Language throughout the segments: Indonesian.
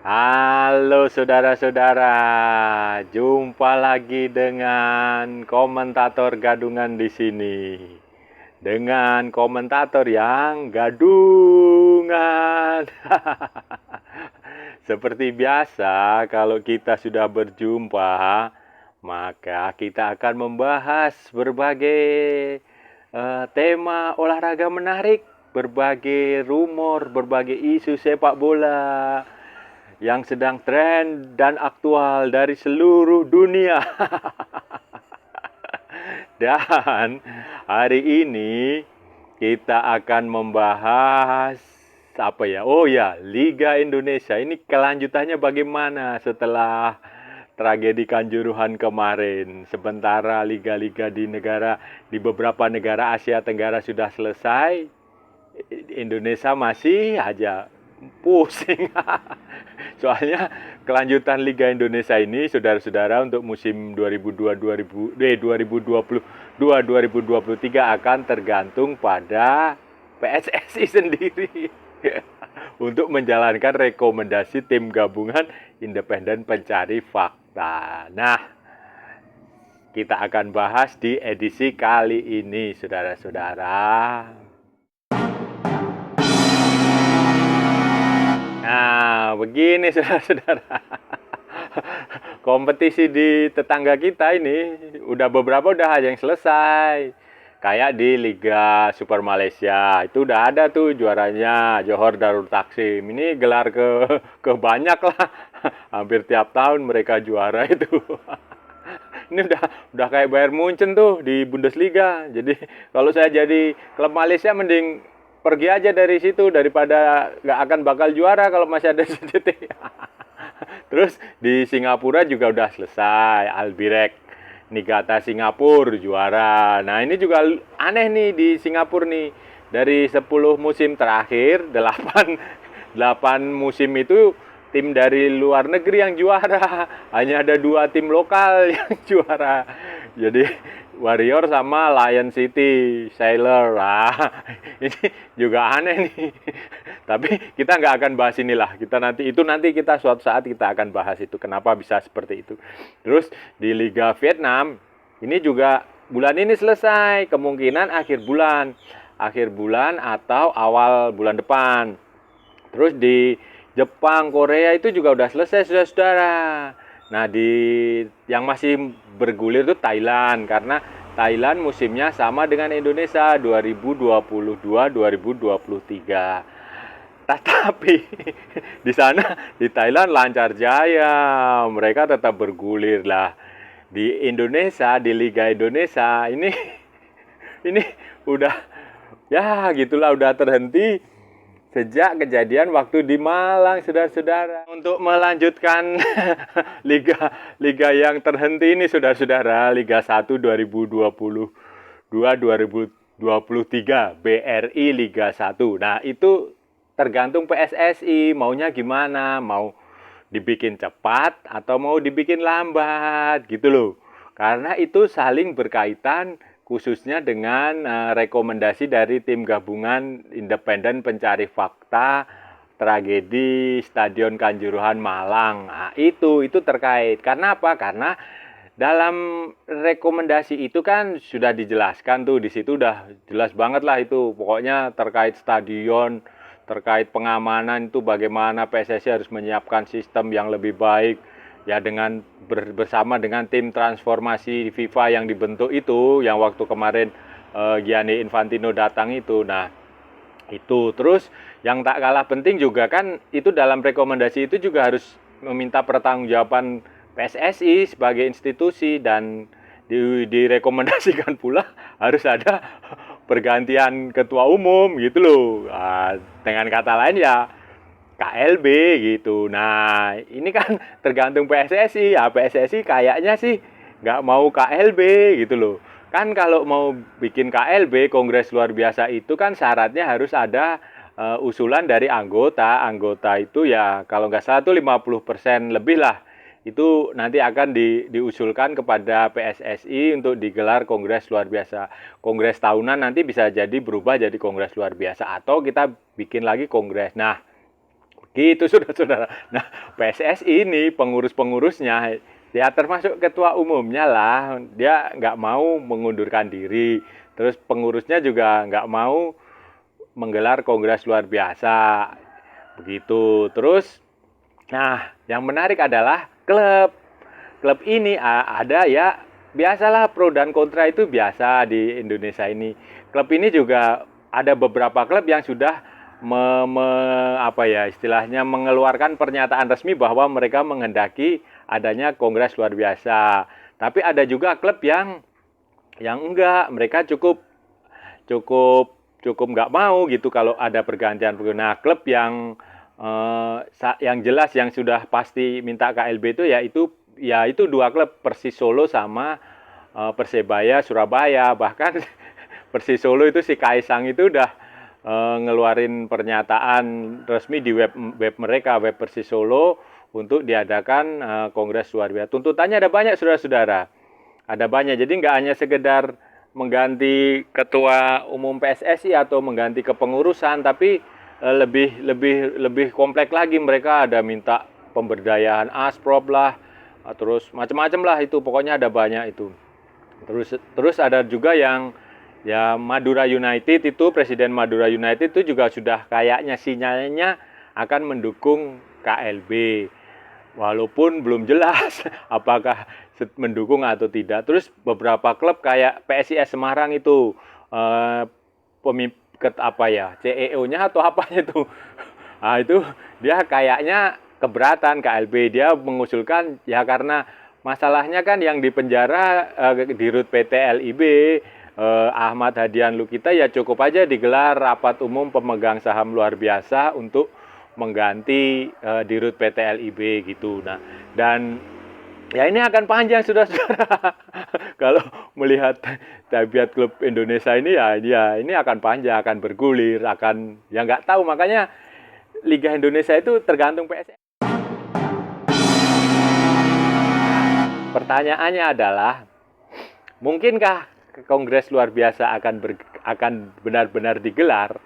Halo saudara-saudara, jumpa lagi dengan komentator gadungan di sini. Dengan komentator yang gadungan. Seperti biasa, kalau kita sudah berjumpa, maka kita akan membahas berbagai tema olahraga menarik, berbagai rumor, berbagai isu sepak bola yang sedang tren dan aktual dari seluruh dunia. Dan hari ini kita akan membahas apa ya? Oh ya, Liga Indonesia. Ini kelanjutannya bagaimana setelah tragedi Kanjuruhan kemarin. Sementara liga-liga di beberapa negara Asia Tenggara sudah selesai, Indonesia masih aja pusing. Soalnya kelanjutan Liga Indonesia ini saudara-saudara untuk musim 2022-2023 akan tergantung pada PSSI sendiri untuk menjalankan rekomendasi tim gabungan independen pencari fakta. Nah, kita akan bahas di edisi kali ini saudara-saudara. Nah, begini saudara-saudara. Kompetisi di tetangga kita ini beberapa udah ada yang selesai. Kayak di Liga Super Malaysia, itu udah ada tuh juaranya Johor Darul Taksim. Ini gelar ke banyak lah. Hampir tiap tahun mereka juara itu. Ini udah kayak Bayern Munchen tuh di Bundesliga. Jadi kalau saya jadi klub Malaysia mending pergi aja dari situ daripada nggak akan bakal juara kalau masih ada CDT. Terus di Singapura juga udah selesai, Albirex Niigata Singapura juara. Nah ini juga aneh nih di Singapura nih, dari 10 musim terakhir 8 musim itu tim dari luar negeri yang juara, hanya ada 2 tim lokal yang juara. Jadi Warrior sama Lion City Sailor. Ini juga aneh nih. Tapi kita nggak akan bahas inilah. Nanti kita suatu saat kita akan bahas itu kenapa bisa seperti itu. Terus di Liga Vietnam ini juga bulan ini selesai, kemungkinan akhir bulan atau awal bulan depan. Terus di Jepang, Korea itu juga udah selesai saudara-saudara. Nah, yang masih bergulir itu Thailand, karena Thailand musimnya sama dengan Indonesia 2022-2023. Tetapi di sana di Thailand lancar jaya, mereka tetap bergulir lah. Di Indonesia, di Liga Indonesia ini udah ya gitulah, udah terhenti sejak kejadian waktu di Malang, saudara-saudara. Untuk melanjutkan liga yang terhenti ini, saudara-saudara, Liga 1 2022-2023 BRI Liga 1. Nah, itu tergantung PSSI maunya gimana, mau dibikin cepat atau mau dibikin lambat gitu loh. Karena itu saling berkaitan khususnya dengan rekomendasi dari tim gabungan independen pencari fakta tragedi Stadion Kanjuruhan Malang. Nah, itu terkait. Karena apa? Karena dalam rekomendasi itu kan sudah dijelaskan tuh, di situ udah jelas banget lah itu. Pokoknya terkait stadion, terkait pengamanan itu bagaimana PSSI harus menyiapkan sistem yang lebih baik. Ya dengan bersama dengan tim transformasi FIFA yang dibentuk itu, yang waktu kemarin Gianni Infantino datang itu. Nah, itu terus yang tak kalah penting juga kan, itu dalam rekomendasi itu juga harus meminta pertanggungjawaban PSSI sebagai institusi, dan direkomendasikan pula harus ada pergantian ketua umum gitu loh. Nah, dengan kata lain ya KLB gitu. Nah, ini kan tergantung PSSI. Ya, PSSI kayaknya sih nggak mau KLB gitu loh. Kan kalau mau bikin KLB, Kongres Luar Biasa itu kan syaratnya harus ada usulan dari anggota. Anggota itu ya kalau nggak salah tuh 50% lebih lah. Itu nanti akan diusulkan kepada PSSI untuk digelar Kongres Luar Biasa. Kongres tahunan nanti bisa jadi berubah jadi Kongres Luar Biasa. Atau kita bikin lagi Kongres. Nah, Gitu saudara-saudara. Nah, PSSI ini pengurus-pengurusnya ya termasuk ketua umumnya lah, dia nggak mau mengundurkan diri. Terus pengurusnya juga nggak mau menggelar kongres luar biasa. Begitu. Terus, nah yang menarik adalah klub. Klub ini ada ya, biasalah pro dan kontra itu biasa di Indonesia ini. Klub ini juga ada beberapa klub yang sudah apa ya istilahnya mengeluarkan pernyataan resmi bahwa mereka menghendaki adanya kongres luar biasa. Tapi ada juga klub yang enggak, mereka cukup cukup cukup nggak mau gitu kalau ada pergantian. Nah, klub yang jelas yang sudah pasti minta KLB itu dua klub, Persis Solo sama Persebaya Surabaya. Bahkan Persis Solo itu si Kaisang itu udah ngeluarin pernyataan resmi di web mereka, web Persis Solo, untuk diadakan kongres luar biasa. Tuntutannya ada banyak, saudara-saudara. Ada banyak. Jadi nggak hanya sekedar mengganti ketua umum PSSI atau mengganti kepengurusan, tapi lebih kompleks lagi. Mereka ada minta pemberdayaan Asprop lah, terus macam-macam lah itu. Pokoknya ada banyak itu. Terus ada juga yang ya Madura United itu, Presiden Madura United itu juga sudah kayaknya sinyalnya akan mendukung KLB. Walaupun belum jelas apakah mendukung atau tidak. Terus beberapa klub kayak PSIS Semarang itu CEO-nya atau apanya itu. Nah, itu dia kayaknya keberatan KLB. Dia mengusulkan ya karena masalahnya kan yang di penjara di RUT PT LIB Ahmad Hadian Lukita, ya cukup aja digelar rapat umum pemegang saham luar biasa untuk mengganti Dirut PT LIB gitu. Nah, dan ya ini akan panjang saudara-saudara. Kalau melihat tabiat klub Indonesia ini ya ini akan panjang, akan bergulir, akan ya nggak tahu. Makanya Liga Indonesia itu tergantung PSSI. Pertanyaannya adalah, mungkinkah kongres luar biasa akan benar-benar digelar?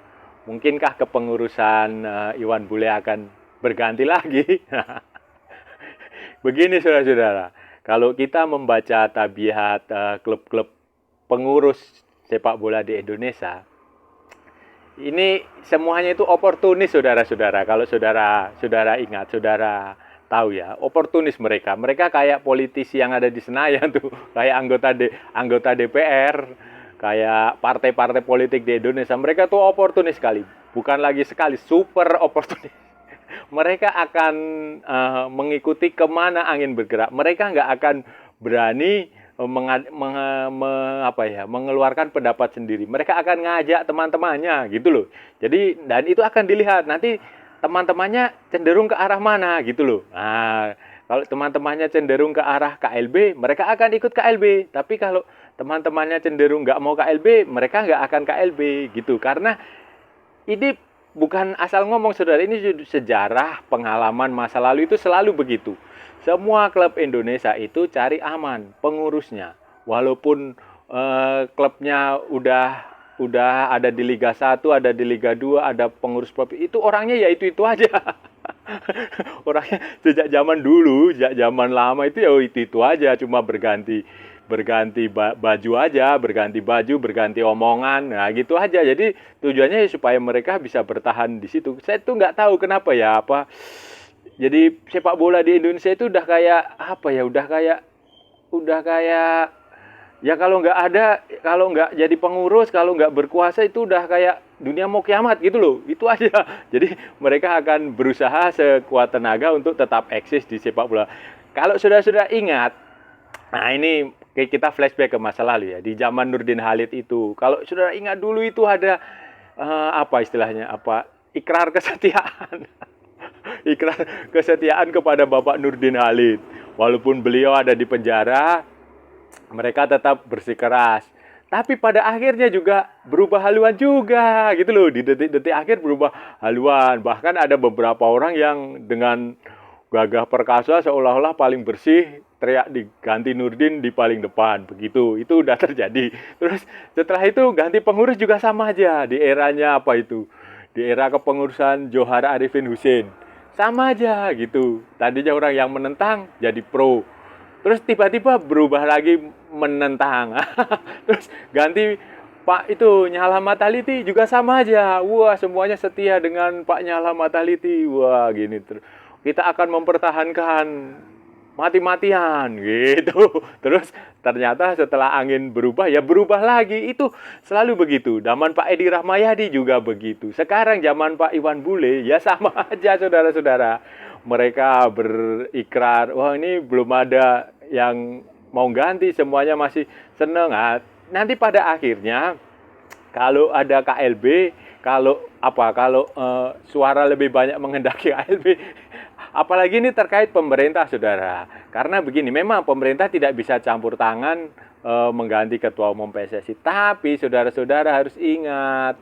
Mungkinkah kepengurusan Iwan Bule akan berganti lagi? Begini saudara-saudara, kalau kita membaca tabiat klub-klub pengurus sepak bola di Indonesia, ini semuanya itu oportunis saudara-saudara. Kalau saudara ingat, saudara tahu ya, oportunis mereka. Mereka kayak politisi yang ada di Senayan tuh, kayak anggota DPR, kayak partai-partai politik di Indonesia. Mereka tuh oportunis sekali, bukan lagi sekali, super oportunis. Mereka akan mengikuti kemana angin bergerak. Mereka nggak akan berani mengeluarkan pendapat sendiri. Mereka akan ngajak teman-temannya gitu loh. Jadi, dan itu akan dilihat nanti teman-temannya cenderung ke arah mana gitu loh. Nah, kalau teman-temannya cenderung ke arah KLB, mereka akan ikut KLB. Tapi kalau teman-temannya cenderung nggak mau KLB, mereka nggak akan KLB gitu. Karena ini bukan asal ngomong saudara, ini sejarah, pengalaman masa lalu itu selalu begitu. Semua klub Indonesia itu cari aman pengurusnya. Walaupun klubnya udah ada di Liga 1, ada di Liga 2, ada pengurus klub, itu orangnya ya itu aja. Orangnya sejak zaman dulu, sejak zaman lama itu ya itu aja, cuma berganti baju aja, berganti omongan, nah gitu aja. Jadi tujuannya supaya mereka bisa bertahan di situ. Saya tuh nggak tahu kenapa ya, jadi sepak bola di Indonesia itu udah kayak ya kalau nggak jadi pengurus, kalau nggak berkuasa itu udah kayak dunia mau kiamat gitu loh. Itu aja. Jadi mereka akan berusaha sekuat tenaga untuk tetap eksis di sepak bola. Kalau saudara-saudara ingat, nah ini kita flashback ke masa lalu ya, di zaman Nurdin Halid itu. Kalau saudara ingat dulu itu ada ikrar kesetiaan. Ikrar kesetiaan kepada Bapak Nurdin Halid. Walaupun beliau ada di penjara, mereka tetap bersikeras. Tapi pada akhirnya juga berubah haluan juga gitu loh. Di detik-detik akhir berubah haluan. Bahkan ada beberapa orang yang dengan gagah perkasa seolah-olah paling bersih, teriak diganti Nurdin di paling depan. Begitu, itu udah terjadi. Terus setelah itu ganti pengurus juga sama aja. Di eranya di era kepengurusan Johar Arifin Husein. sama aja gitu. Tadinya orang yang menentang jadi pro, terus tiba-tiba berubah lagi menentang. Terus ganti Pak itu Nyala Mataliti juga sama aja. Wah, semuanya setia dengan Pak Nyala Mataliti. Wah, gini terus. Kita akan mempertahankan mati-matian gitu. Terus ternyata setelah angin berubah ya berubah lagi. Itu selalu begitu. Zaman Pak Edi Rahmayadi juga begitu. Sekarang zaman Pak Iwan Bule ya sama aja saudara-saudara. Mereka berikrar, wah ini belum ada yang mau ganti, semuanya masih seneng. Nah, nanti pada akhirnya kalau ada KLB, kalau suara lebih banyak menghendaki KLB, apalagi ini terkait pemerintah, saudara. Karena begini, memang pemerintah tidak bisa campur tangan mengganti ketua umum PSSI. Tapi saudara-saudara harus ingat,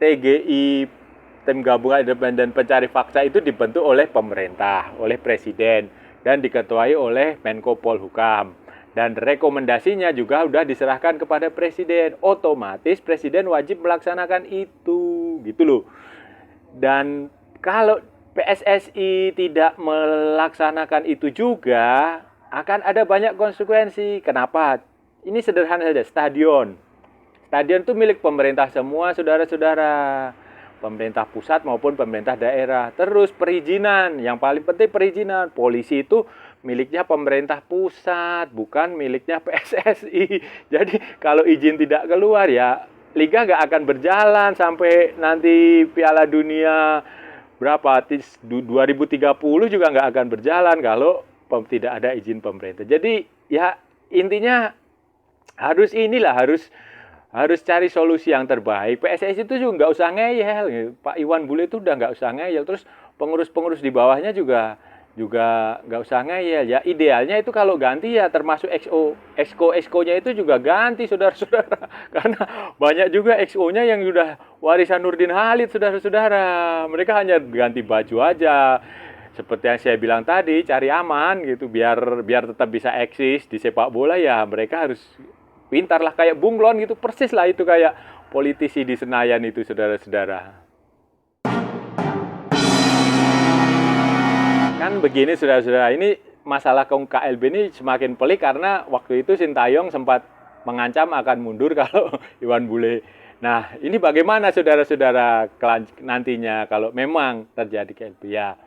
TGI, Tim Gabungan Independen Pencari Fakta itu dibentuk oleh pemerintah, oleh presiden, dan diketuai oleh Menko Polhukam. Dan rekomendasinya juga sudah diserahkan kepada presiden. Otomatis presiden wajib melaksanakan itu, gitu loh. Dan kalau PSSI tidak melaksanakan itu juga, akan ada banyak konsekuensi. Kenapa? Ini sederhana saja, stadion. Stadion itu milik pemerintah semua, saudara-saudara. Pemerintah pusat maupun pemerintah daerah. Terus perizinan, yang paling penting perizinan. Polisi itu miliknya pemerintah pusat, bukan miliknya PSSI. Jadi kalau izin tidak keluar ya liga nggak akan berjalan sampai nanti Piala Dunia berapa 2030 juga nggak akan berjalan kalau tidak ada izin pemerintah. Jadi ya intinya harus cari solusi yang terbaik. PSSI itu juga nggak usah ngeyel. Pak Iwan Bule itu udah nggak usah ngeyel. Terus pengurus-pengurus di bawahnya juga nggak usah ngeyel. Ya idealnya itu kalau ganti ya termasuk exco-nya itu juga ganti, saudara-saudara. Karena banyak juga exco-nya yang sudah warisan Nurdin Halid, saudara-saudara. Mereka hanya ganti baju aja. Seperti yang saya bilang tadi, cari aman gitu, biar tetap bisa eksis di sepak bola ya. Mereka harus pintar lah, kayak bunglon gitu, persis lah itu kayak politisi di Senayan itu, saudara-saudara. Kan begini, saudara-saudara, ini masalah KLB ini semakin pelik karena waktu itu Sintayong sempat mengancam akan mundur kalau Iwan Bule. Nah, ini bagaimana saudara-saudara nantinya kalau memang terjadi KLB ya.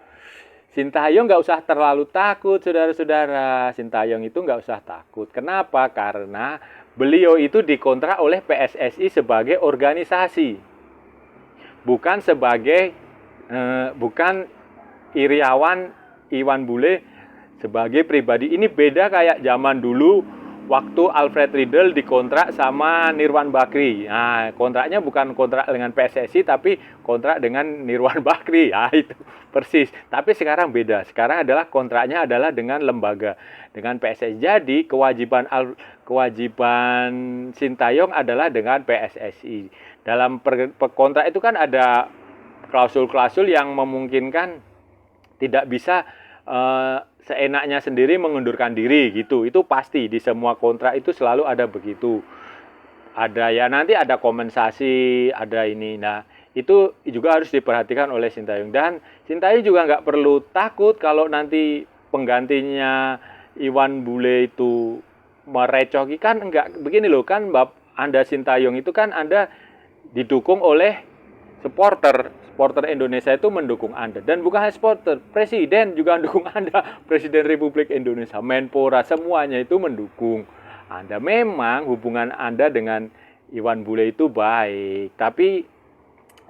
Sintayong nggak usah terlalu takut, saudara-saudara. Sintayong itu nggak usah takut. Kenapa? Karena beliau itu dikontrak oleh PSSI sebagai organisasi, bukan bukan Iriawan Iwan Bule sebagai pribadi. Ini beda kayak zaman dulu waktu Alfred Riedel dikontrak sama Nirwan Bakri. Nah, kontraknya bukan kontrak dengan PSSI tapi kontrak dengan Nirwan Bakri. Ya, itu persis. Tapi sekarang beda. Sekarang adalah kontraknya adalah dengan lembaga, dengan PSSI. Jadi kewajiban Sintayong adalah dengan PSSI. Dalam kontrak itu kan ada klausul-klausul yang memungkinkan tidak bisa seenaknya sendiri mengundurkan diri gitu. Itu pasti di semua kontrak itu selalu ada begitu. Ada ya nanti ada kompensasi, ada ini. Nah, itu juga harus diperhatikan oleh Sintayong. Dan Sintayong juga nggak perlu takut kalau nanti penggantinya Iwan Bule itu merecoki. Kan enggak begini loh, kan Anda Sintayong itu kan Anda didukung oleh supporter Indonesia itu mendukung Anda. Dan bukan hanya supporter, presiden juga mendukung Anda. Presiden Republik Indonesia, Menpora, semuanya itu mendukung Anda. Memang hubungan Anda dengan Iwan Bule itu baik, tapi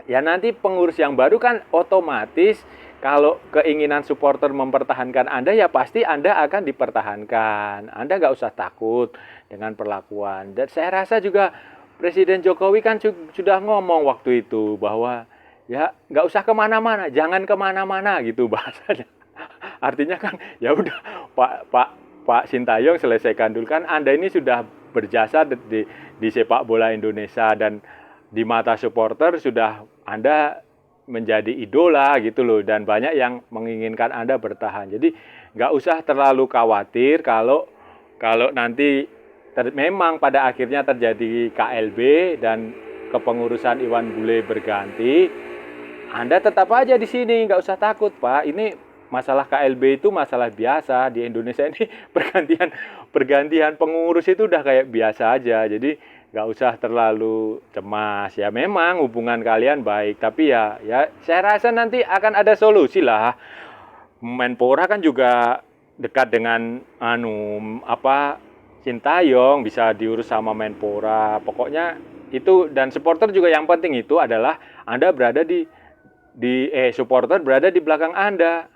ya nanti pengurus yang baru kan otomatis kalau keinginan supporter mempertahankan Anda ya pasti Anda akan dipertahankan. Anda nggak usah takut dengan perlakuan. Dan saya rasa juga Presiden Jokowi kan sudah ngomong waktu itu bahwa ya nggak usah kemana-mana, jangan kemana-mana gitu bahasanya. Artinya kan ya udah Pak Sintayong selesaikan dulu, kan Anda ini sudah berjasa di sepak bola Indonesia dan di mata supporter sudah Anda menjadi idola gitu loh, dan banyak yang menginginkan Anda bertahan. Jadi nggak usah terlalu khawatir kalau nanti memang pada akhirnya terjadi KLB dan kepengurusan Iwan Bule berganti. Anda tetap aja di sini, nggak usah takut, Pak. Ini masalah KLB itu masalah biasa di Indonesia ini pergantian pengurus itu udah kayak biasa aja. Jadi nggak usah terlalu cemas. Ya memang hubungan kalian baik, tapi ya saya rasa nanti akan ada solusi lah. Menpora kan juga dekat dengan Sintayong, bisa diurus sama Menpora. Pokoknya itu, dan supporter juga yang penting itu adalah Anda berada supporter berada di belakang Anda.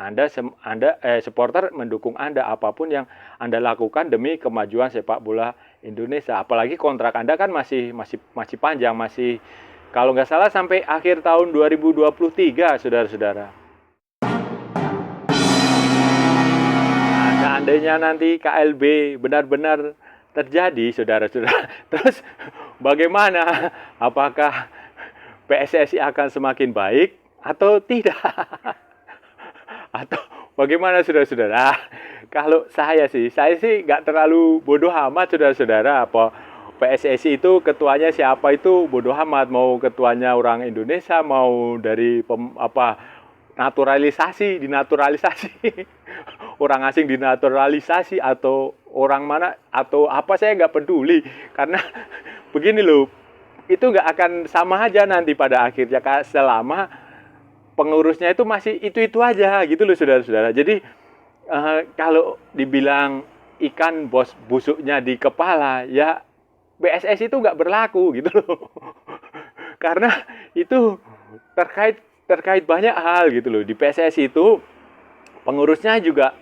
Supporter mendukung Anda apapun yang Anda lakukan demi kemajuan sepak bola Indonesia. Apalagi kontrak Anda kan masih panjang, masih kalau nggak salah sampai akhir tahun 2023, saudara-saudara. Seandainya nanti KLB benar-benar terjadi, saudara-saudara, terus bagaimana? Apakah PSSI akan semakin baik atau tidak? Atau bagaimana, saudara-saudara? Kalau saya sih nggak terlalu bodoh amat, saudara-saudara. Apa PSSI itu ketuanya siapa itu bodoh amat. Mau ketuanya orang Indonesia, mau dari dinaturalisasi. Orang asing dinaturalisasi atau orang mana atau apa, saya nggak peduli. Karena begini loh, itu nggak akan sama aja nanti pada akhirnya selama pengurusnya itu masih itu aja gitu loh, saudara-saudara. Jadi kalau dibilang ikan busuknya di kepala, ya PSSI itu nggak berlaku gitu loh. Karena itu terkait banyak hal gitu loh. Di PSSI itu pengurusnya juga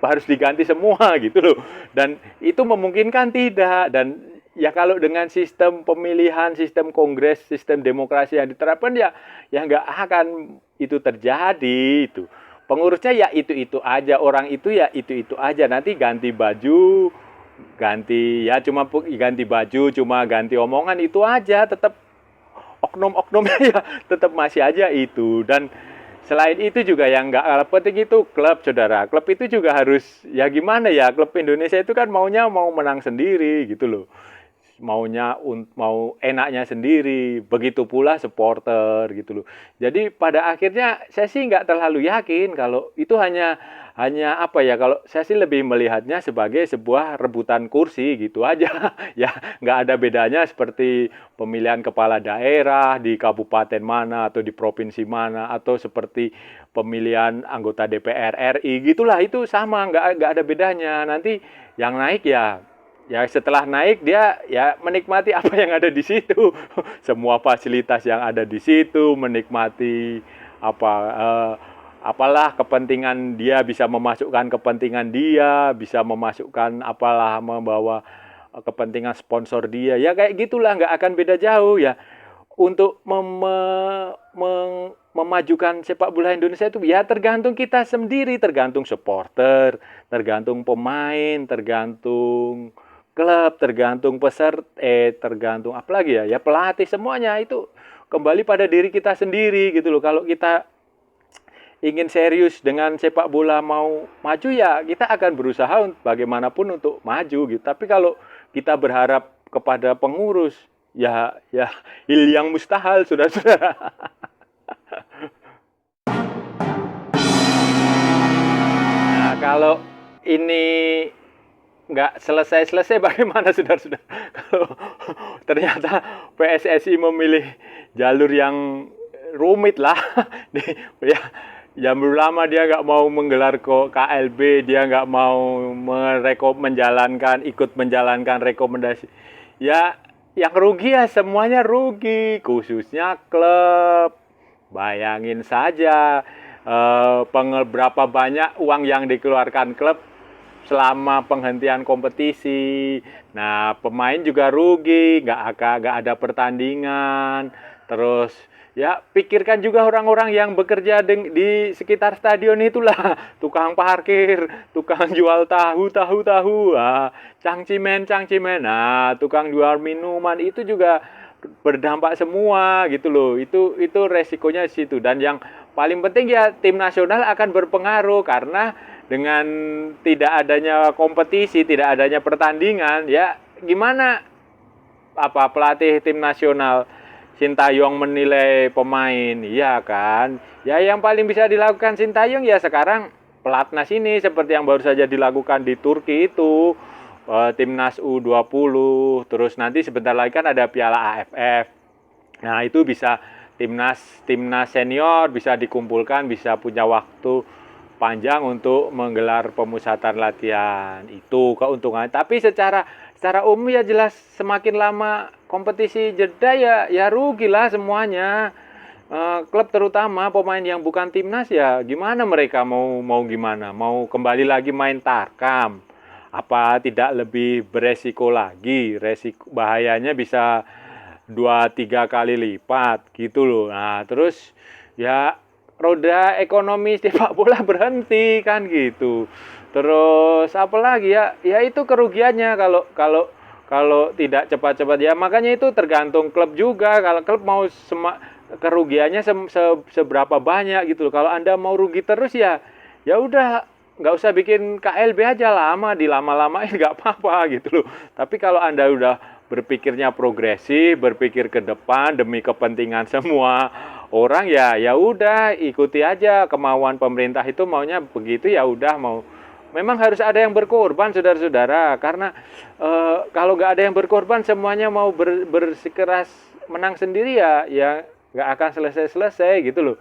harus diganti semua gitu loh. Dan itu memungkinkan tidak. Dan ya kalau dengan sistem pemilihan, sistem kongres, sistem demokrasi yang diterapkan, ya nggak akan itu terjadi itu. Pengurusnya ya itu aja, orang itu ya itu aja. Nanti ganti baju, cuma ganti baju, cuma ganti omongan itu aja. Tetap oknum-oknumnya ya tetap masih aja itu. Dan selain itu juga yang nggak kalah penting itu klub, saudara. Klub itu juga harus, ya gimana ya, klub Indonesia itu kan mau menang sendiri gitu loh. Mau enaknya sendiri. Begitu pula supporter gitu loh. Jadi pada akhirnya saya sih nggak terlalu yakin kalau itu hanya kalau saya sih lebih melihatnya sebagai sebuah rebutan kursi gitu aja. Ya nggak ada bedanya seperti pemilihan kepala daerah di kabupaten mana atau di provinsi mana, atau seperti pemilihan anggota DPR RI gitulah, itu sama, nggak ada bedanya. Nanti yang naik ya setelah naik dia ya menikmati apa yang ada di situ. Semua fasilitas yang ada di situ, menikmati apalah kepentingan dia, bisa memasukkan kepentingan dia, bisa memasukkan membawa kepentingan sponsor dia. Ya kayak gitulah, nggak akan beda jauh ya. Untuk memajukan sepak bola Indonesia itu ya tergantung kita sendiri, tergantung supporter, tergantung pemain, tergantung klub, tergantung tergantung apalagi ya pelatih, semuanya itu kembali pada diri kita sendiri gitu loh. Kalau kita ingin serius dengan sepak bola, mau maju, ya kita akan berusaha bagaimanapun untuk maju gitu. Tapi kalau kita berharap kepada pengurus, ya hal yang mustahil, saudara-saudara. Nah, kalau ini nggak selesai bagaimana, saudara-saudara? Kalau ternyata PSSI memilih jalur yang rumit lah, ya lama dia nggak mau menggelar KLB, dia nggak mau ikut menjalankan rekomendasi. Ya yang rugi ya semuanya rugi, khususnya klub. Bayangin saja berapa banyak uang yang dikeluarkan klub selama penghentian kompetisi. Nah, pemain juga rugi, nggak ada pertandingan. Terus ya pikirkan juga orang-orang yang bekerja di sekitar stadion itulah, tukang parkir, tukang jual tahu, cangcimen, nah tukang jual minuman itu juga berdampak semua gitu loh. Itu resikonya di situ. Dan yang paling penting ya tim nasional akan berpengaruh, karena dengan tidak adanya kompetisi, tidak adanya pertandingan, ya gimana pelatih tim nasional Sintayong menilai pemain, iya kan? Ya yang paling bisa dilakukan Sintayong ya sekarang pelatnas ini seperti yang baru saja dilakukan di Turki itu, timnas U20, terus nanti sebentar lagi kan ada Piala AFF. Nah itu bisa timnas timnas senior bisa dikumpulkan, bisa punya waktu panjang untuk menggelar pemusatan latihan. Itu keuntungan. Tapi secara umum ya jelas semakin lama kompetisi jeda ya rugilah semuanya. Klub terutama pemain yang bukan timnas ya gimana mereka mau gimana? Mau kembali lagi main tarkam? Apa tidak lebih beresiko lagi? Resiko bahayanya bisa 2-3 kali lipat gitu loh. Nah, terus ya roda ekonomi sepak bola berhenti kan gitu. Terus apalagi ya? Ya itu kerugiannya kalau kalau kalau tidak cepat-cepat ya makanya itu tergantung klub juga. Kalau klub mau kerugiannya seberapa banyak gitu loh. Kalau Anda mau rugi terus ya udah nggak usah bikin KLB aja lama, dilama-lamain nggak apa-apa gitu loh. Tapi kalau Anda udah berpikirnya progresif, berpikir ke depan demi kepentingan semua orang ya udah ikuti aja kemauan pemerintah itu maunya begitu ya udah mau. Memang harus ada yang berkorban saudara-saudara karena kalau nggak ada yang berkorban semuanya mau bersikeras menang sendiri ya nggak akan selesai-selesai gitu loh.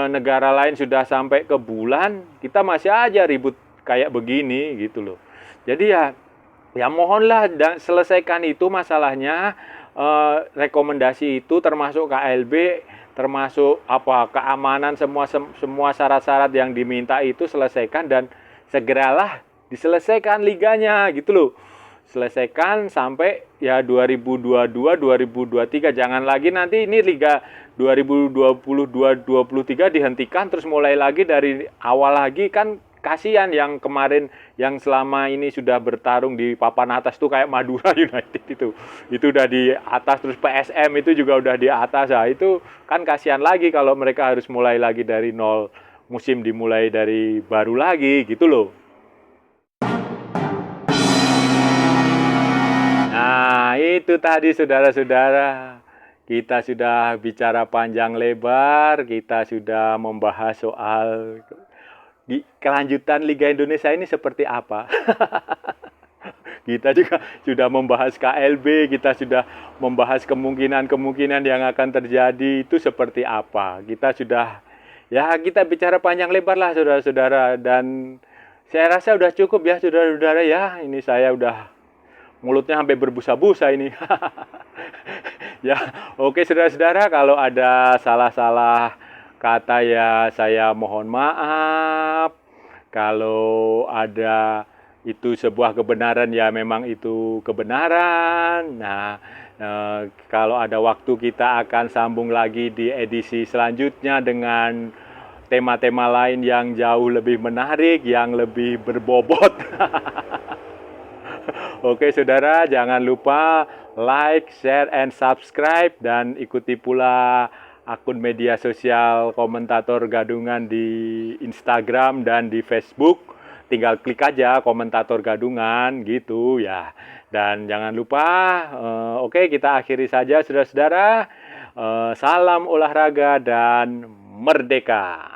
Negara lain sudah sampai ke bulan, kita masih aja ribut kayak begini gitu loh. Jadi ya mohonlah selesaikan itu masalahnya. Rekomendasi itu termasuk KLB, termasuk apa keamanan semua syarat-syarat yang diminta itu selesaikan dan segeralah diselesaikan liganya gitu loh. Selesaikan sampai ya 2022 2023, jangan lagi nanti ini liga 2022-23 dihentikan terus mulai lagi dari awal lagi kan kasihan yang kemarin yang selama ini sudah bertarung di papan atas tuh kayak Madura United itu udah di atas, terus PSM itu juga udah di atas. Nah itu kan kasihan lagi kalau mereka harus mulai lagi dari nol, musim dimulai dari baru lagi gitu loh. Nah, itu tadi saudara-saudara. Kita sudah bicara panjang lebar, kita sudah membahas soal kelanjutan Liga Indonesia ini seperti apa. Kita juga sudah membahas KLB, kita sudah membahas kemungkinan-kemungkinan yang akan terjadi itu seperti apa. Kita bicara panjang lebar lah saudara-saudara, dan saya rasa sudah cukup ya saudara-saudara ya. Ini saya udah mulutnya sampai berbusa-busa ini. Ya, oke saudara-saudara, kalau ada salah-salah kata ya saya mohon maaf. Kalau ada itu sebuah kebenaran ya memang itu kebenaran. Nah, kalau ada waktu kita akan sambung lagi di edisi selanjutnya dengan tema-tema lain yang jauh lebih menarik, yang lebih berbobot. Oke saudara, jangan lupa like, share, and subscribe, dan ikuti pula akun media sosial Komentator Gadungan di Instagram dan di Facebook. Tinggal klik aja Komentator Gadungan gitu ya. Dan jangan lupa, oke kita akhiri saja saudara-saudara. Salam olahraga dan merdeka.